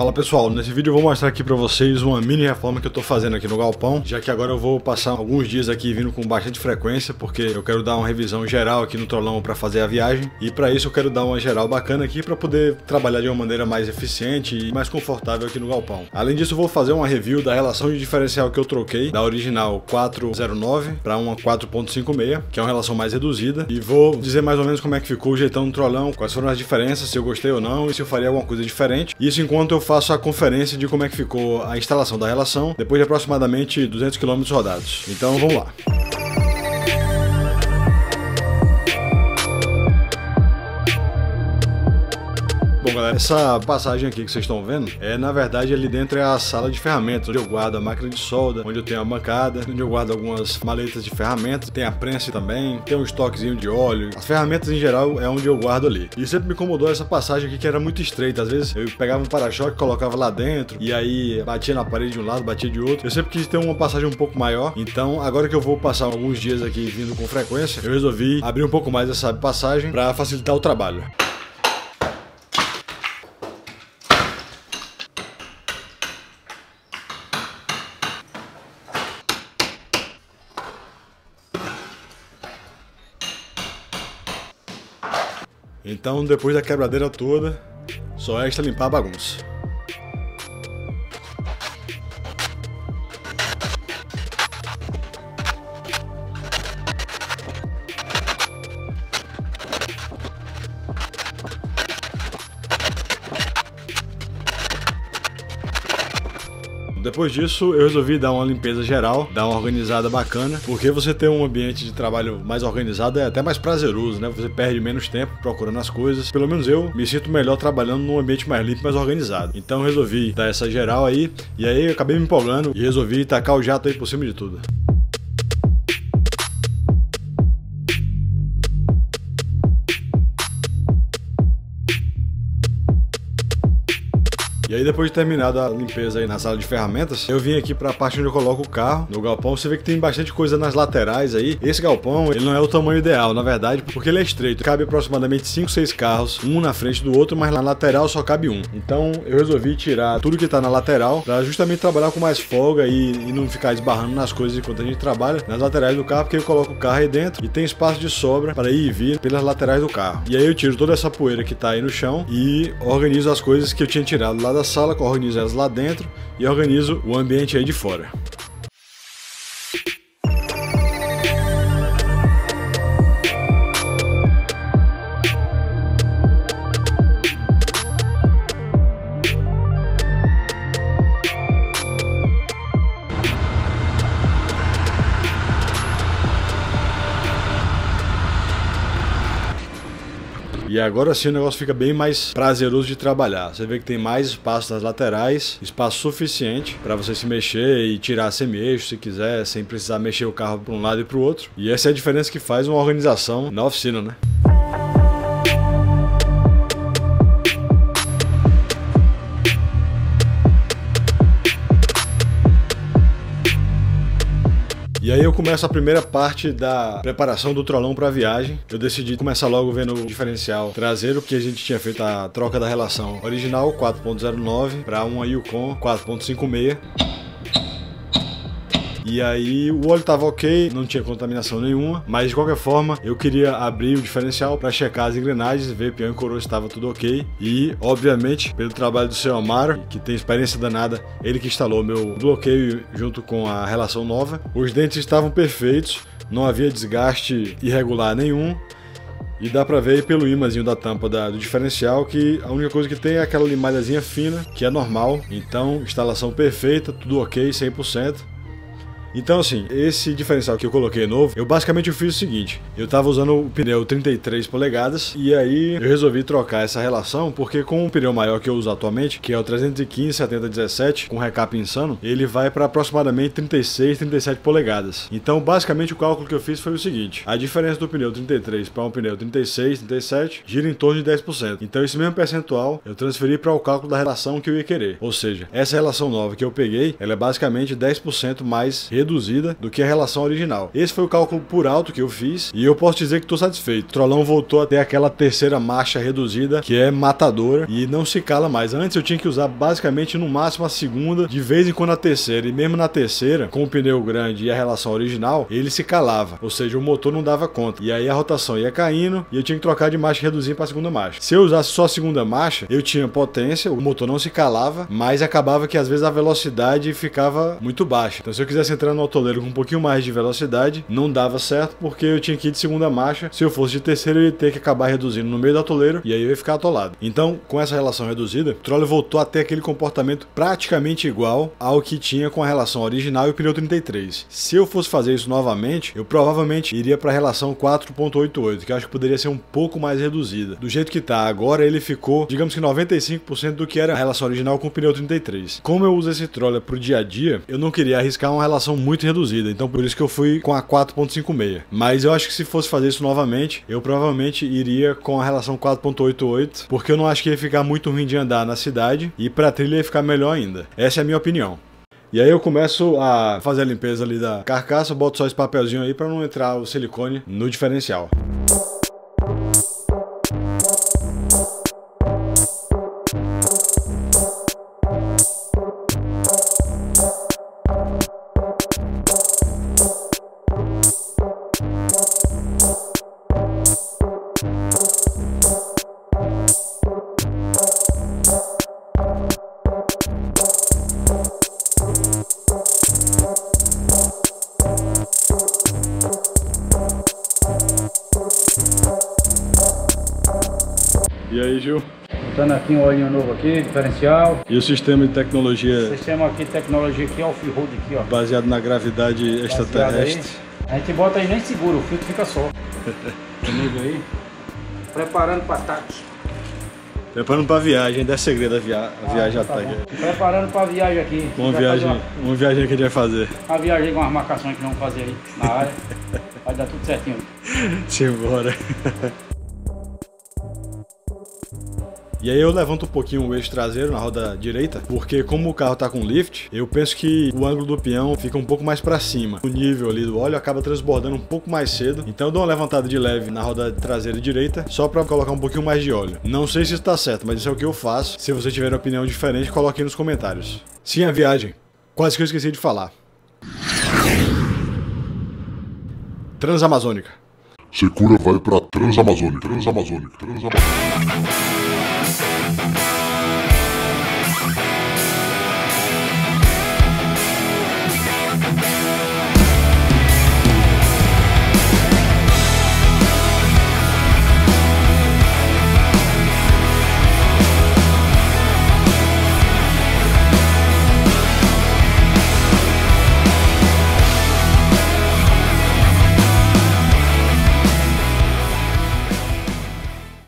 Fala pessoal, nesse vídeo eu vou mostrar aqui pra vocês uma mini reforma que eu tô fazendo aqui no galpão, já que agora eu vou passar alguns dias aqui vindo com bastante frequência, porque eu quero dar uma revisão geral aqui no trollão pra fazer a viagem, e pra isso eu quero dar uma geral bacana aqui pra poder trabalhar de uma maneira mais eficiente e mais confortável aqui no galpão. Além disso eu vou fazer uma review da relação de diferencial que eu troquei da original 409 para uma 4.56, que é uma relação mais reduzida, e vou dizer mais ou menos como é que ficou o jeitão do trollão, quais foram as diferenças, se eu gostei ou não e se eu faria alguma coisa diferente. Isso enquanto eu faço a conferência de como é que ficou a instalação da relação depois de aproximadamente 200 km rodados. Então vamos lá. Bom galera, essa passagem aqui que vocês estão vendo na verdade ali dentro é a sala de ferramentas, onde eu guardo a máquina de solda, onde eu tenho a bancada, onde eu guardo algumas maletas de ferramentas, tem a prensa também, tem um estoquezinho de óleo, as ferramentas em geral é onde eu guardo ali. E sempre me incomodou essa passagem aqui que era muito estreita, às vezes eu pegava um para-choque, colocava lá dentro e aí batia na parede de um lado, batia de outro. Eu sempre quis ter uma passagem um pouco maior, então agora que eu vou passar alguns dias aqui vindo com frequência, eu resolvi abrir um pouco mais essa passagem para facilitar o trabalho. Então, depois da quebradeira toda, só resta limpar a bagunça. Depois disso, eu resolvi dar uma limpeza geral, dar uma organizada bacana, porque você ter um ambiente de trabalho mais organizado é até mais prazeroso, né? Você perde menos tempo procurando as coisas. Pelo menos eu me sinto melhor trabalhando num ambiente mais limpo e mais organizado. Então eu resolvi dar essa geral aí, e aí eu acabei me empolgando e resolvi tacar o jato aí por cima de tudo. E aí depois de terminada a limpeza aí na sala de ferramentas, eu vim aqui para a parte onde eu coloco o carro. No galpão você vê que tem bastante coisa nas laterais aí. Esse galpão, ele não é o tamanho ideal, na verdade, porque ele é estreito. Cabe aproximadamente 5, 6 carros, um na frente do outro, mas na lateral só cabe um. Então eu resolvi tirar tudo que tá na lateral para justamente trabalhar com mais folga e não ficar esbarrando nas coisas enquanto a gente trabalha nas laterais do carro, porque eu coloco o carro aí dentro e tem espaço de sobra para ir e vir pelas laterais do carro. E aí eu tiro toda essa poeira que tá aí no chão e organizo as coisas que eu tinha tirado lá da sala, organizo elas lá dentro e organizo o ambiente aí de fora. E agora sim o negócio fica bem mais prazeroso de trabalhar. Você vê que tem mais espaço nas laterais, espaço suficiente para você se mexer e tirar semi-eixo se quiser, sem precisar mexer o carro para um lado e para o outro. E essa é a diferença que faz uma organização na oficina, né? E aí eu começo a primeira parte da preparação do trollão para a viagem. Eu decidi começar logo vendo o diferencial traseiro, porque a gente tinha feito a troca da relação original 4.09 para uma Yukon 4.56. E aí o óleo tava ok, não tinha contaminação nenhuma, mas de qualquer forma eu queria abrir o diferencial para checar as engrenagens, ver peão e coroa se estava tudo ok. E obviamente pelo trabalho do seu Amaro, que tem experiência danada, ele que instalou meu bloqueio junto com a relação nova. Os dentes estavam perfeitos, não havia desgaste irregular nenhum. E dá pra ver aí pelo imãzinho da tampa do diferencial que a única coisa que tem é aquela limalhazinha fina, que é normal. Então instalação perfeita, tudo ok, 100%. Então assim, esse diferencial que eu coloquei novo, eu basicamente fiz o seguinte: eu tava usando o pneu 33 polegadas e aí eu resolvi trocar essa relação, porque com o pneu maior que eu uso atualmente, que é o 315/70/17 com recap insano, ele vai para aproximadamente 36, 37 polegadas. Então basicamente o cálculo que eu fiz foi o seguinte: a diferença do pneu 33 para um pneu 36, 37 gira em torno de 10%. Então esse mesmo percentual eu transferi para o cálculo da relação que eu ia querer. Ou seja, essa relação nova que eu peguei, ela é basicamente 10% mais reduzida do que a relação original. Esse foi o cálculo por alto que eu fiz e eu posso dizer que estou satisfeito. O Trollão voltou a ter aquela terceira marcha reduzida que é matadora e não se cala mais. Antes eu tinha que usar basicamente no máximo a segunda, de vez em quando a terceira, e mesmo na terceira, com o pneu grande e a relação original, ele se calava, ou seja, o motor não dava conta. E aí a rotação ia caindo e eu tinha que trocar de marcha e reduzir para a segunda marcha. Se eu usasse só a segunda marcha, eu tinha potência, o motor não se calava, mas acabava que às vezes a velocidade ficava muito baixa. Então se eu quisesse entrar no autoleiro com um pouquinho mais de velocidade, não dava certo porque eu tinha que ir de segunda marcha. Se eu fosse de terceira, eu ia ter que acabar reduzindo no meio do atoleiro e aí eu ia ficar atolado. Então, com essa relação reduzida, o Troller voltou a ter aquele comportamento praticamente igual ao que tinha com a relação original e o pneu 33. Se eu fosse fazer isso novamente, eu provavelmente iria para a relação 4.88, que eu acho que poderia ser um pouco mais reduzida. Do jeito que tá agora, ele ficou, digamos que 95% do que era a relação original com o pneu 33. Como eu uso esse Troller pro dia a dia, eu não queria arriscar uma relação muito reduzida, então por isso que eu fui com a 4.56. Mas eu acho que se fosse fazer isso novamente, eu provavelmente iria com a relação 4.88, porque eu não acho que ia ficar muito ruim de andar na cidade e pra trilha ia ficar melhor ainda. Essa é a minha opinião. E aí eu começo a fazer a limpeza ali da carcaça, boto só esse papelzinho aí pra não entrar o silicone no diferencial. E aí, Gil? Botando aqui um olhinho novo aqui, diferencial. E o sistema de tecnologia? O sistema aqui de tecnologia aqui, off-road aqui, ó. Baseado na gravidade extraterrestre. A gente bota aí nem segura, o filtro fica só. Comigo aí. Preparando para ataque. Preparando para viagem, dá segredo a viagem já tá aqui. Preparando para viagem aqui. Uma viagem que a gente vai fazer. Uma viagem com as marcações que vamos fazer aí na área. Vai dar tudo certinho. Simbora. E aí eu levanto um pouquinho o eixo traseiro na roda direita, porque como o carro tá com lift, eu penso que o ângulo do peão fica um pouco mais para cima. O nível ali do óleo acaba transbordando um pouco mais cedo, então eu dou uma levantada de leve na roda traseira direita, só para colocar um pouquinho mais de óleo. Não sei se isso tá certo, mas isso é o que eu faço. Se você tiver opinião diferente, coloque aí nos comentários. Sim, a viagem. Quase que eu esqueci de falar. Transamazônica. Secura vai pra Transamazônica.